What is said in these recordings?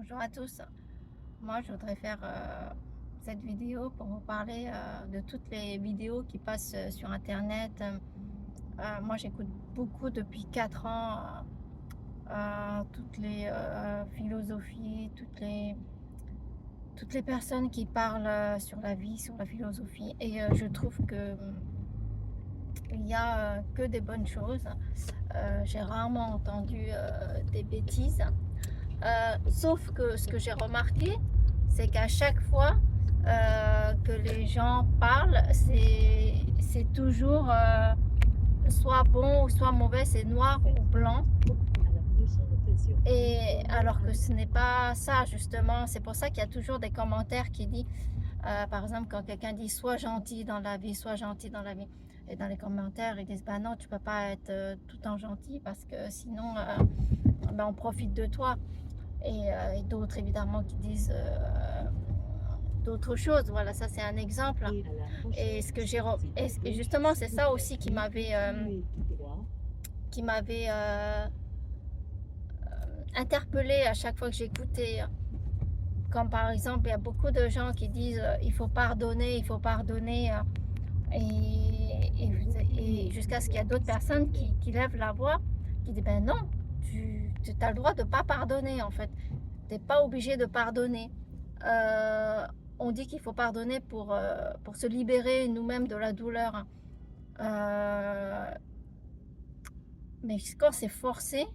Bonjour à tous. Moi, je voudrais faire cette vidéo pour vous parler de toutes les vidéos qui passent sur Internet. Moi, j'écoute beaucoup depuis 4 ans toutes les philosophies, toutes les personnes qui parlent sur la vie, sur la philosophie. Et je trouve que il n'y a que des bonnes choses. J'ai rarement entendu des bêtises. Sauf que ce que j'ai remarqué, c'est qu'à chaque fois que les gens parlent, c'est toujours soit bon ou soit mauvais, c'est noir ou blanc. Et alors que ce n'est pas ça, justement. C'est pour ça qu'il y a toujours des commentaires qui disent, par exemple, quand quelqu'un dit sois gentil dans la vie, sois gentil dans la vie. Et dans les commentaires, ils disent, bah non, tu peux pas être tout le temps gentil parce que sinon, ben, on profite de toi. Et d'autres évidemment qui disent d'autres choses. Voilà, ça c'est un exemple. Et ce que j'ai et justement c'est ça aussi qui m'avait interpellée à chaque fois que j'écoutais. Comme par exemple, il y a beaucoup de gens qui disent il faut pardonner, il faut pardonner. Et jusqu'à ce qu'il y a d'autres personnes qui lèvent la voix, qui disent ben non, tu as le droit de ne pas pardonner en fait. Tu n'es pas obligé de pardonner. On dit qu'il faut pardonner pour se libérer nous-mêmes de la douleur. Mais quand c'est forcé,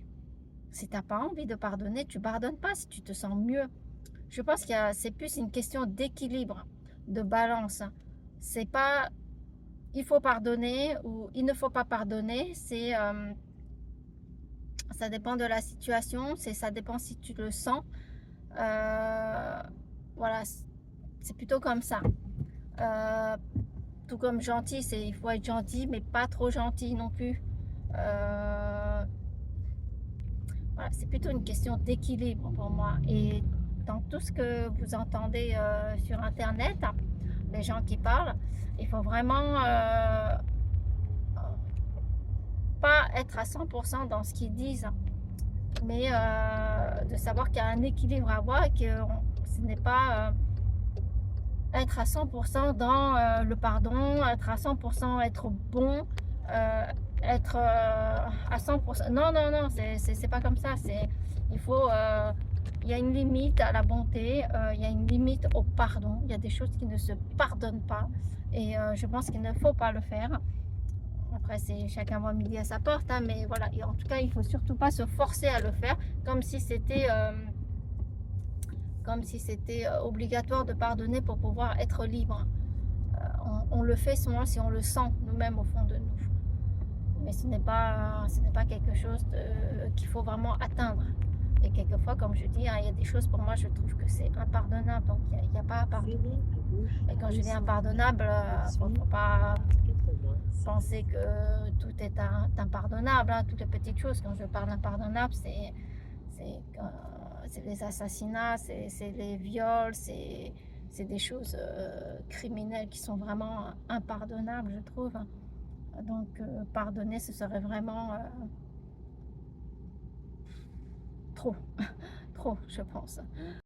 si tu n'as pas envie de pardonner, tu ne pardonnes pas si tu te sens mieux. Je pense que c'est plus une question d'équilibre, de balance. C'est pas il faut pardonner ou il ne faut pas pardonner. Ça dépend de la situation, ça dépend si tu le sens. Voilà, c'est plutôt comme ça. Tout comme gentil, il faut être gentil, mais pas trop gentil non plus. Voilà, c'est plutôt une question d'équilibre pour moi. Et dans tout ce que vous entendez sur Internet, les gens qui parlent, il faut vraiment pas être à 100% dans ce qu'ils disent, mais de savoir qu'il y a un équilibre à avoir et que ce n'est pas être à 100% dans le pardon, être à 100% être bon, être à 100%. Non, non, non, c'est pas comme ça. Il faut, il y a une limite à la bonté, il y a une limite au pardon. Il y a des choses qui ne se pardonnent pas et je pense qu'il ne faut pas le faire. Après, chacun voit midi à sa porte, hein, mais voilà. Et en tout cas, il ne faut surtout pas se forcer à le faire comme si c'était obligatoire de pardonner pour pouvoir être libre. On le fait souvent si on le sent nous-mêmes au fond de nous. Mais ce n'est pas quelque chose qu'il faut vraiment atteindre. Et quelquefois, comme je dis, hein, il y a des choses pour moi, je trouve que c'est impardonnable. Donc, il n'y a pas à pardonner. Et quand je dis impardonnable, il ne faut pas penser que tout est impardonnable. Hein, toutes les petites choses. Quand je parle d'impardonnable, c'est les assassinats, c'est les viols, c'est des choses criminelles qui sont vraiment impardonnables, je trouve. Donc, pardonner, ce serait vraiment trop, trop, je pense.